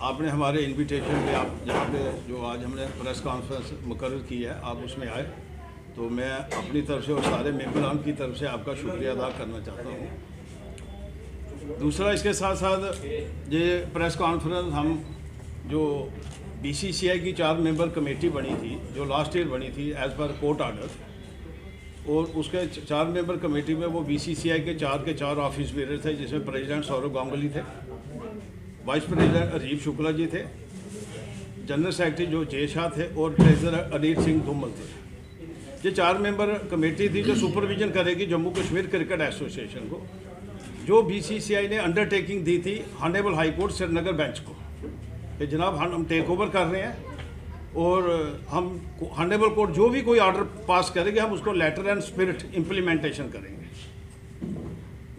आपने हमारे इनविटेशन पे आप जहाँ पे जो आज हमने प्रेस कॉन्फ्रेंस मुकर्रर की है आप उसमें आए, तो मैं अपनी तरफ से और सारे मेंबरान की तरफ से आपका शुक्रिया अदा करना चाहता हूँ। दूसरा, इसके साथ साथ ये प्रेस कॉन्फ्रेंस हम जो BCCI की 4 मेंबर कमेटी बनी थी, जो लास्ट ईयर बनी थी एज़ पर कोर्ट आर्डर, और उसके 4 मेंबर कमेटी में वो BCCI के 4 ऑफिस बेरर थे, जिसमें प्रेसिडेंट सौरभ गांगुली थे, वाइस प्रेसिडेंट अजीब शुक्ला जी थे, जनरल सेक्रेटरी जो जय शाह थे और ट्रेजरर अनिल सिंह धूमल थे। ये 4 मेंबर कमेटी थी जो सुपरविजन करेगी जम्मू कश्मीर क्रिकेट एसोसिएशन को, जो BCCI ने अंडरटेकिंग दी थी honourable high court Srinagar bench को कि जनाब हम टेक ओवर कर रहे हैं और हम ऑनरेबल कोर्ट जो भी कोई ऑर्डर पास करेंगे हम उसको लेटर एंड स्पिरिट इम्प्लीमेंटेशन करेंगे।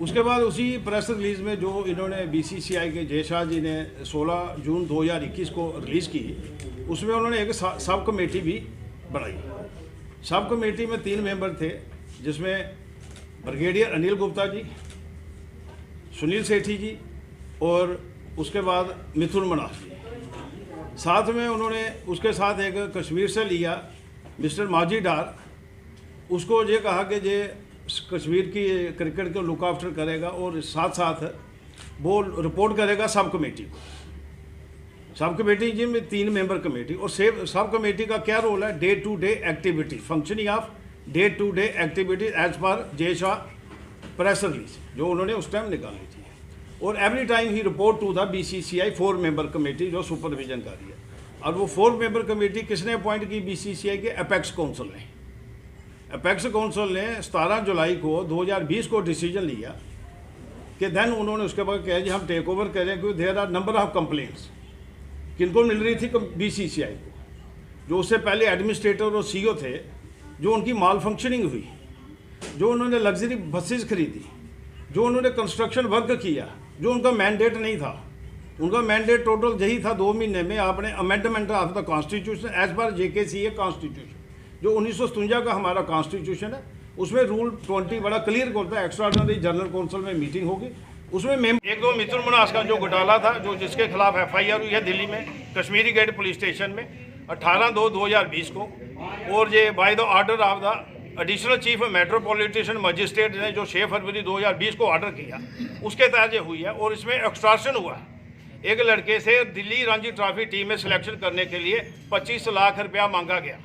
उसके बाद उसी प्रेस रिलीज़ में जो इन्होंने BCCI के जय शाह जी ने 16 जून 2021 को रिलीज़ की, उसमें उन्होंने एक सब कमेटी भी बनाई। सब कमेटी में 3 मेंबर थे, जिसमें ब्रिगेडियर अनिल गुप्ता जी, सुनील सेठी जी और उसके बाद मिथुन मनास जी। साथ में उन्होंने उसके साथ एक कश्मीर से लिया मिस्टर माजी डार, उसको ये कहा कि ये कश्मीर की क्रिकेट को लुक आफ्टर करेगा और साथ साथ वो रिपोर्ट करेगा सब कमेटी को। सब कमेटी जिनमें 3 मेंबर कमेटी, और सब कमेटी का क्या रोल है, day to day activity, functioning of day to day activity as per Jay Shah press release जो उन्होंने उस टाइम निकाली थी। और एवरी टाइम ही report to the BCCI 4 member committee जो सुपरविजन कर रही है। और वो 4 मेंबर कमेटी किसने अपॉइंट की, BCCI के अपेक्स काउंसिल ने। अपेक्स काउंसिल ने 17 जुलाई को 2020 को डिसीजन लिया कि देन उन्होंने उसके बाद कहा जी हम टेक ओवर करें, क्योंकि there are number of complaints किनको मिल रही थी BCCI को, जो उससे पहले एडमिनिस्ट्रेटर और CEO थे, जो उनकी माल फंक्शनिंग हुई, जो उन्होंने लग्जरी बसेस खरीदी, जो उन्होंने कंस्ट्रक्शन वर्क किया, जो उनका मैंडेट नहीं था। उनका मैंडेट टोटल यही था 2 महीने में आपने amendment of the constitution as per JKCA constitution, जो 1957 का हमारा कॉन्स्टिट्यूशन है, उसमें रूल 20 बड़ा क्लियर करता है। एक्स्ट्राऑर्डिनरी जनरल काउंसिल में मीटिंग होगी, उसमें एक दो मिथुन मनास का जो घोटाला था, जो जिसके खिलाफ FIR हुई है दिल्ली में कश्मीरी गेट पुलिस स्टेशन में 18/2/2020 को, और ये by the order of the additional chief metropolitan magistrate ने जो 6 फरवरी 2020 को ऑर्डर किया, उसके तहत ये हुई है। और इसमें एक्सटॉर्शन हुआ है, एक लड़के से दिल्ली रणजी ट्रॉफी टीम में सिलेक्शन करने के लिए 25 लाख रुपया मांगा गया,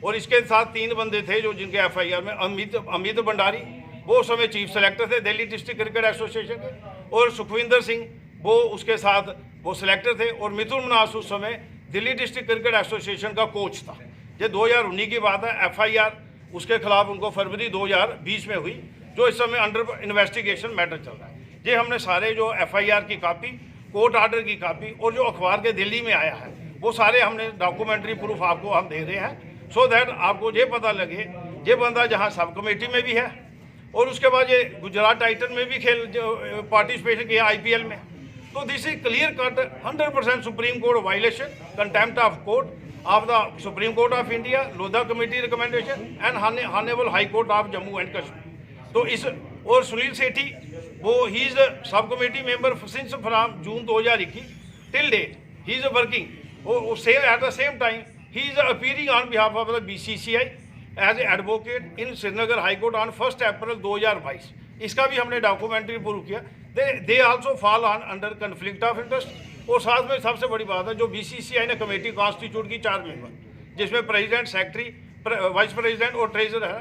और इसके साथ 3 बंदे थे जो जिनके FIR में अमित भंडारी, वो उस समय चीफ सेलेक्टर थे दिल्ली डिस्ट्रिक्ट क्रिकेट एसोसिएशन के, और सुखविंदर सिंह वो उसके साथ वो सिलेक्टर थे, और मिथुन मनास उस समय दिल्ली डिस्ट्रिक्ट क्रिकेट एसोसिएशन का कोच था। ये 2019 की बात है। FIR उसके खिलाफ उनको फरवरी 2020 में हुई, जो इस समय अंडर इन्वेस्टिगेशन मैटर चल रहा है। ये हमने सारे जो FIR की कापी, कोर्ट आर्डर की कापी और जो अखबार के दिल्ली में आया है, वो सारे हमने डॉक्यूमेंट्री प्रूफ आपको हम दे रहे हैं, सो दैट आपको ये पता लगे ये बंदा जहाँ सब कमेटी में भी है, और उसके बाद ये गुजरात टाइटन में भी पार्टिसिपेशन किया IPL में। तो this is clear cut 100% supreme court violation, contempt of court of the supreme court of India, Lodha committee recommendation and honourable high court of Jammu and Kashmir. तो इस और सुनील सेठी वो ही is sub committee member since from June 2021 till date ही is working same at the same time he is appearing on behalf of the BCCI as an advocate in Srinagar High Court on 1 April 2022। इसका भी हमने documentary prove किया। They also fall on under conflict of interest. और साथ में सबसे बड़ी बात है, जो BCCI ने कमेटी कॉन्स्टिट्यूट की 4 मेंबर, जिसमें प्रेसिडेंट, सेक्रेटरी, वाइस प्रेसिडेंट और ट्रेजरर है,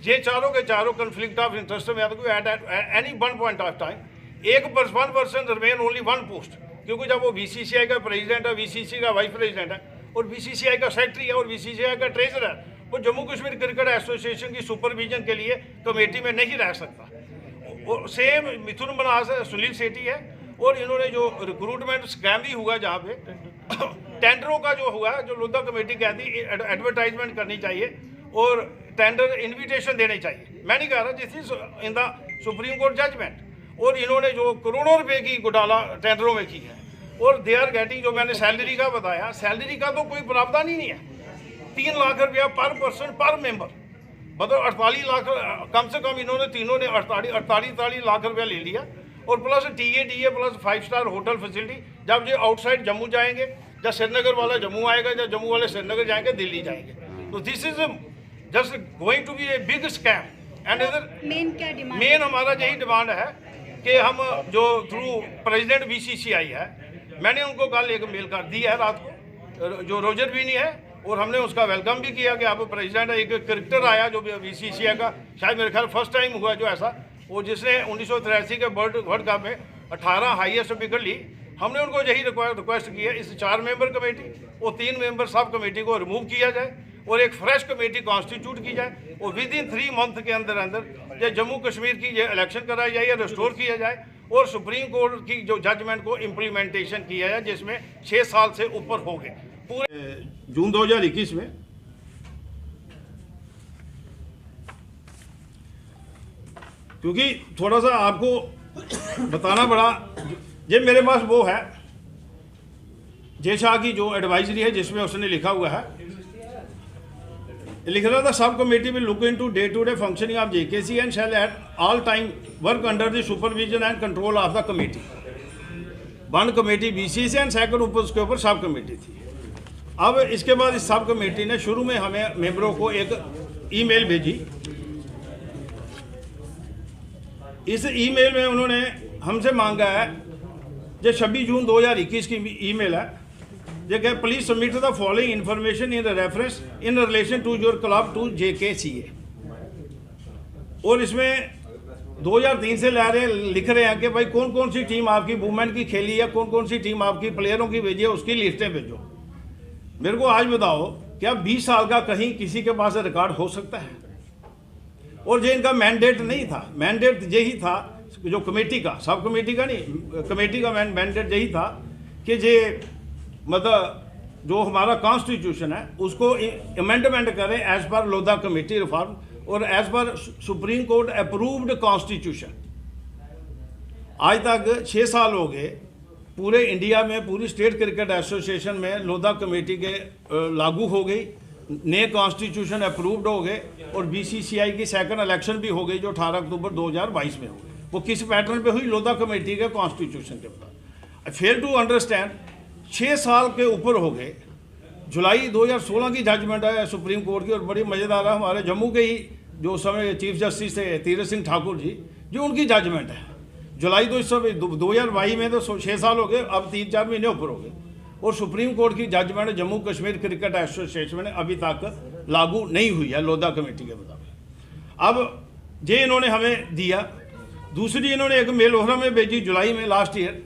ये चारों के चारों कन्फ्लिक्ट ऑफ इंटरेस्ट में at any one point of time एक पर्सन रिमेन ओनली 1 पोस्ट, क्योंकि जब वो BCCI का प्रेसिडेंट है, BCCI का वाइस प्रेसिडेंट है और BCCI का सेक्रेटरी है और BCCI का ट्रेजरर है, वो जम्मू कश्मीर क्रिकेट एसोसिएशन की सुपरविजन के लिए कमेटी में नहीं रह सकता। और सेम मिथुन मनास है, सुनील सेठी है, और इन्होंने जो रिक्रूटमेंट स्कैम भी हुआ जहाँ पे टेंडरों का जो हुआ, जो लोधा कमेटी कहती एडवर्टाइजमेंट करनी चाहिए और टेंडर इन्विटेशन देने चाहिए। मैं नहीं कह रहा, this is in the supreme court judgment. और इन्होंने जो करोड़ों रुपए की घोटाला टेंडरों में की है, और दे आर गेटिंग, जो मैंने सैलरी का बताया, सैलरी का तो कोई प्रावधान ही नहीं है। 3 लाख रुपया पर पर्सन पर मेंबर, मतलब 48 लाख कम से कम इन्होंने तीनों ने 48 लाख रुपया ले लिया, और plus TA DA plus 5 star hotel facility जब ये आउटसाइड जम्मू जाएंगे, या श्रीनगर वाला जम्मू आएगा, या जम्मू वाले श्रीनगर जाएंगे, दिल्ली जाएंगे। तो this is just going to be a big scam. And इधर मेन हमारा यही डिमांड है कि हम जो थ्रू प्रेसिडेंट BCCI है, मैंने उनको कल एक मेल कर दी है रात को, जो रोजर भी नहीं है, और हमने उसका वेलकम भी किया कि आप प्रेसिडेंट, एक क्रिकेटर आया जो BCCI का, शायद मेरे ख्याल फर्स्ट टाइम हुआ जो ऐसा, वो जिसने 1983 के वर्ल्ड कप में 18 हाईएस्ट विकेट ली। हमने उनको यही रिक्वेस्ट की है, इस 4 मेंबर कमेटी और 3 मेंबर सब कमेटी को रिमूव किया जाए और एक फ्रेश कमेटी कॉन्स्टिट्यूट की जाए, और विद इन 3 मंथ के अंदर अंदर ये जम्मू कश्मीर की ये इलेक्शन कराई जाए या रिस्टोर किया जाए, और सुप्रीम कोर्ट की जो जजमेंट को इम्प्लीमेंटेशन किया जाए, जिसमें 6 साल से ऊपर हो गए। पूरे जून 2021 में क्योंकि थोड़ा सा आपको बताना पड़ा, ये मेरे पास वो है जय शाह की जो एडवाइजरी है, जिसमें उसने लिखा हुआ है, लिख रहा था, sub committee will look into day to day functioning of JKC and shall at all time work under the supervision and control of the committee. 1 committee BCC and second ऊपर उसके ऊपर सब कमेटी थी। अब इसके बाद इस sub committee ने शुरू में हमें मेंबरों को एक ईमेल भेजी। इस ईमेल में उन्होंने हमसे मांगा है, जो 26 जून 2021 की ईमेल है, जो कहे please submit the following information in reference in relation to your club to JKCA। और इसमें 2003 से लिख रहे हैं कि भाई कौन कौन सी टीम आपकी वुमेन की खेली है, कौन कौन सी टीम आपकी प्लेयरों की भेजी है, उसकी लिस्टें भेजो। मेरे को आज बताओ, क्या 20 साल का कहीं किसी के पास रिकॉर्ड हो सकता है? और ये इनका मैंडेट नहीं था, मैंडेट यही था जो कमेटी का, सब कमेटी का नहीं, कमेटी का मैंडेट यही था कि ये मतलब जो हमारा कॉन्स्टिट्यूशन है उसको अमेंडमेंट करें एज पर लोधा कमेटी रिफॉर्म और एज पर सुप्रीम कोर्ट अप्रूव्ड कॉन्स्टिट्यूशन। आज तक 6 साल हो गए, पूरे इंडिया में पूरी स्टेट क्रिकेट एसोसिएशन में लोधा कमेटी के लागू हो गई, नए कॉन्स्टिट्यूशन अप्रूव्ड हो गए, और BCCI की सेकंड इलेक्शन भी हो गई जो 18 अक्टूबर 2022 में हो गई। वो किस पैटर्न पे हुई? लोधा कमेटी के कॉन्स्टिट्यूशन के ऊपर। आई फेल टू अंडरस्टैंड, 6 साल के ऊपर हो गए, जुलाई 2016 की जजमेंट है सुप्रीम कोर्ट की, और बड़ी मज़ेदार है, हमारे जम्मू के ही जो समय चीफ जस्टिस थे तीरथ सिंह ठाकुर जी, जो उनकी जजमेंट है जुलाई 2022 में, तो 6 साल हो गए, अब 3-4 महीने ऊपर हो गए, और सुप्रीम कोर्ट की judgment Jammu Kashmir cricket association में अभी तक लागू नहीं हुई है लोधा कमेटी के मुताबिक। अब ये इन्होंने हमें दिया। दूसरी इन्होंने एक मेल और हमें भेजी जुलाई में लास्ट ईयर,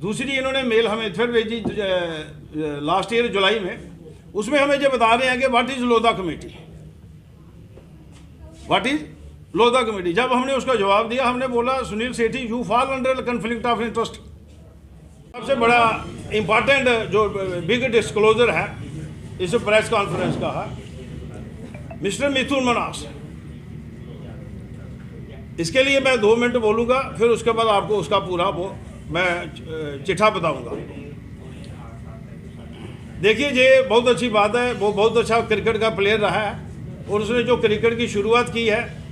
दूसरी इन्होंने मेल हमें फिर भेजी लास्ट ईयर जुलाई में। उसमें हमें ये बता रहे हैं कि what is Lodha committee, what is Lodha committee. जब हमने उसका जवाब दिया, हमने बोला Sunil Sethi you fall under conflict of interest. सबसे बड़ा इंपॉर्टेंट जो बिग डिस्क्लोजर है इस प्रेस कॉन्फ्रेंस का है मिस्टर मिथुन मनास। इसके लिए मैं 2 मिनट बोलूँगा, फिर उसके बाद आपको उसका पूरा वो मैं चिट्ठा बताऊंगा। देखिए, ये बहुत अच्छी बात है, वो बहुत अच्छा क्रिकेट का प्लेयर रहा है, और उसने जो क्रिकेट की शुरुआत की है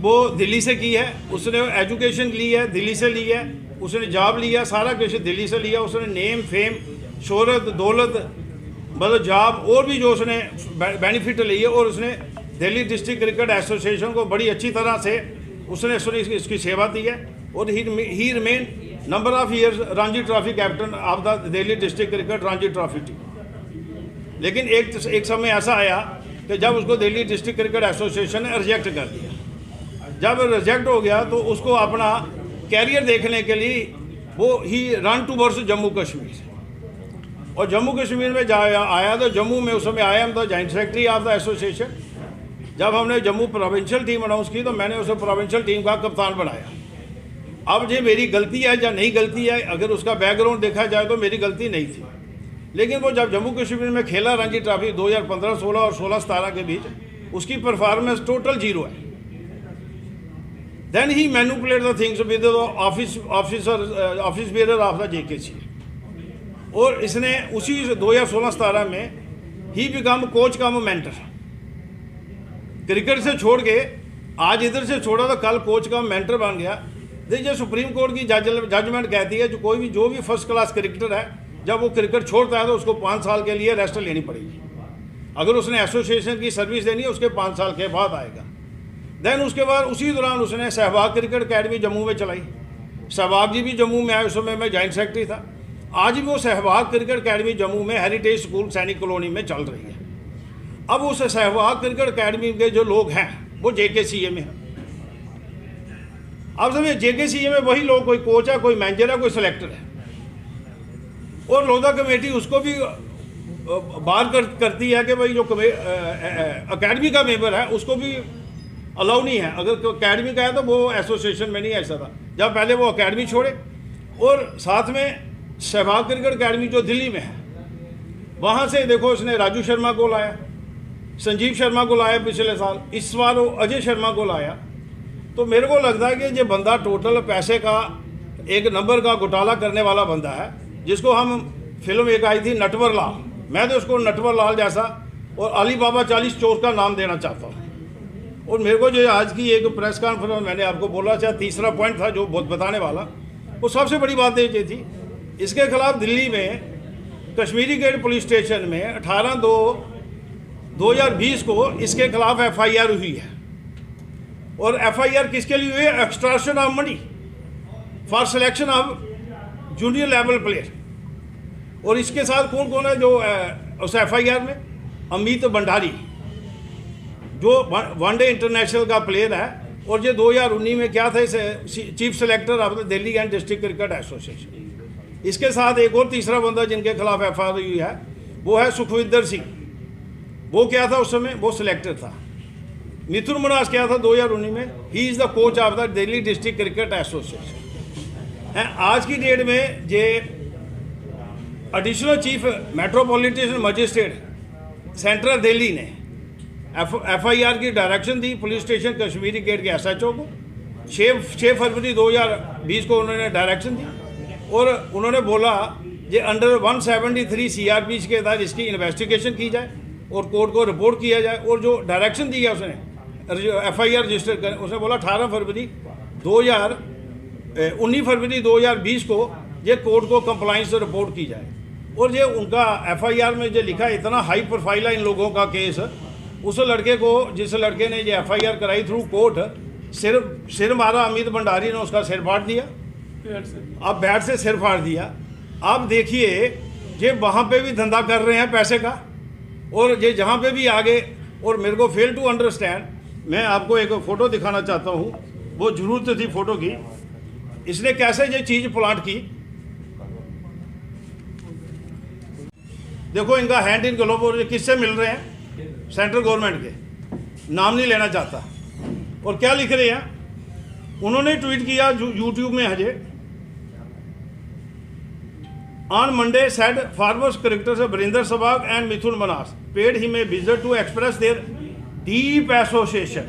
वो दिल्ली से की है। उसने एजुकेशन ली है, दिल्ली से ली है, उसने जॉब लिया, सारा कुछ दिल्ली से लिया। उसने नेम फेम शोहरत दौलत मतलब जॉब और भी जो उसने बेनिफिट ली है, और उसने दिल्ली डिस्ट्रिक्ट क्रिकेट एसोसिएशन को बड़ी अच्छी तरह से उसने इसकी सेवा दी है। और he remain number of years Ranji trophy captain of the Delhi district cricket Ranji trophy team. लेकिन एक समय ऐसा आया कि जब उसको दिल्ली डिस्ट्रिक्ट क्रिकेट एसोसिएशन ने रिजेक्ट कर दिया। जब रिजेक्ट हो गया तो उसको अपना कैरियर देखने के लिए वो ही रन टूवर्ड्स जम्मू कश्मीर, और जम्मू कश्मीर में आया तो जम्मू में उस समय I am the joint secretary of the association. जब हमने जम्मू प्रोविंशियल टीम अनाउंस की तो मैंने उसे प्रोविंशियल टीम का कप्तान बनाया। अब ये मेरी गलती है या नहीं गलती है, अगर उसका बैकग्राउंड देखा जाए तो मेरी गलती नहीं थी, लेकिन वो जब जम्मू कश्मीर में खेला रणजी ट्रॉफी 2015-16 और 16-17 के बीच, उसकी परफॉर्मेंस टोटल 0 है। Then he manipulate the things with the office bearer of the JKC, और इसने उसी 2016-17 में ही become coach cum mentor. Cricket से छोड़ के आज इधर से छोड़ा तो कल कोच का मेंटर बन गया। देखिए सुप्रीम कोर्ट की जजमेंट कहती है जो भी फर्स्ट क्लास क्रिकेटर है, जब वो क्रिकेट छोड़ता है तो उसको 5 साल के लिए रेस्ट लेनी पड़ेगी। अगर उसने एसोसिएशन की सर्विस देनी है उसके 5 साल के बाद आएगा। देन उसके बाद उसी दौरान उसने सहवाग क्रिकेट अकेडमी जम्मू में चलाई। सहवाग जी भी जम्मू में आए, उस समय मैं जॉइंट सेक्रेटरी था। आज भी वो सहवाग क्रिकेट अकेडमी जम्मू में हेरिटेज स्कूल सैनिक कॉलोनी में चल रही है। अब उस सहवाग क्रिकेट अकेडमी के जो लोग हैं वो JKCA में हैं। आप समझिए JKCA में वही लोग, कोई कोच है, कोई मैनेजर है, कोई सिलेक्टर है, और लोधा कमेटी उसको भी बार करती है कि भाई जो अकेडमी का मेंबर है उसको भी अलाउ नहीं है। अगर अकेडमी का है तो वो एसोसिएशन में नहीं ऐसा था। जब पहले वो अकेडमी छोड़े, और साथ में सहवाग क्रिकेट अकेडमी जो दिल्ली में है, वहाँ से देखो उसने राजू शर्मा को लाया, संजीव शर्मा को लाया पिछले साल, इस बार वो अजय शर्मा को लाया। तो मेरे को लगता है कि ये बंदा टोटल पैसे का एक नंबर का घोटाला करने वाला बंदा है, जिसको हम फिल्म एक आई थी नटवर लाल, मैं तो उसको नटवर लाल जैसा और अली बाबा 40 चोर का नाम देना चाहता हूँ। और मेरे को जो आज की एक प्रेस कॉन्फ्रेंस मैंने आपको बोला, चाहे तीसरा पॉइंट था जो बताने वाला, वो सबसे बड़ी बात ये थी, इसके खिलाफ दिल्ली में कश्मीरी गेट पुलिस स्टेशन में 18/2/2020 को इसके खिलाफ FIR हुई है। और FIR किसके लिए हुई है? Extraction of money for selection of junior level player. और इसके साथ कौन कौन है जो उस FIR में? अमित भंडारी जो वनडे इंटरनेशनल का प्लेयर है, और ये 2019 में क्या था, chief selector of the Delhi and district cricket association. इसके साथ एक और तीसरा बंदा जिनके खिलाफ FIR हुई है वो है सुखविंदर सिंह। वो क्या था उस समय? वो सिलेक्टर था। मिथुन मनास क्या था 2019 में? He is the coach of the Delhi district cricket association. हैं आज की डेट में ये additional chief metropolitan magistrate central Delhi ने FIR की डायरेक्शन दी पुलिस स्टेशन कश्मीरी गेट के SHO को। 6 फरवरी 2020 को उन्होंने डायरेक्शन दी, और उन्होंने बोला ये अंडर 173 CRPC के तहत इसकी इन्वेस्टिगेशन की जाए और कोर्ट को रिपोर्ट किया जाए। और जो डायरेक्शन दी है उसने FIR रजिस्टर कर, उसने बोला 19 फरवरी 2020 को ये कोर्ट को कंप्लाइंस रिपोर्ट की जाए। और ये उनका FIR में जो लिखा है, इतना हाई प्रोफाइल है इन लोगों का केस। उस लड़के को, जिस लड़के ने ये FIR कराई थ्रू कोर्ट, सिर मारा, अमित भंडारी ने उसका सिर फाड़ दिया, अब बैट से सिर फाड़ दिया। आप देखिए ये वहाँ पे भी धंधा कर रहे हैं पैसे का, और ये जहाँ पे भी आगे। और मेरे को फेल टू अंडरस्टैंड, मैं आपको एक फ़ोटो दिखाना चाहता हूँ, वो ज़रूरत थी फ़ोटो की। इसने कैसे ये चीज़ प्लांट की, देखो इनका हैंड इन ग्लोव, और किससे मिल रहे हैं? सेंट्रल गवर्नमेंट के, नाम नहीं लेना चाहता। और क्या लिख रहे हैं? उन्होंने ट्वीट किया YouTube में हजे, on Monday said former cricketers Virender Sehwag and Mithun Manhas paid him a visit to express their deep association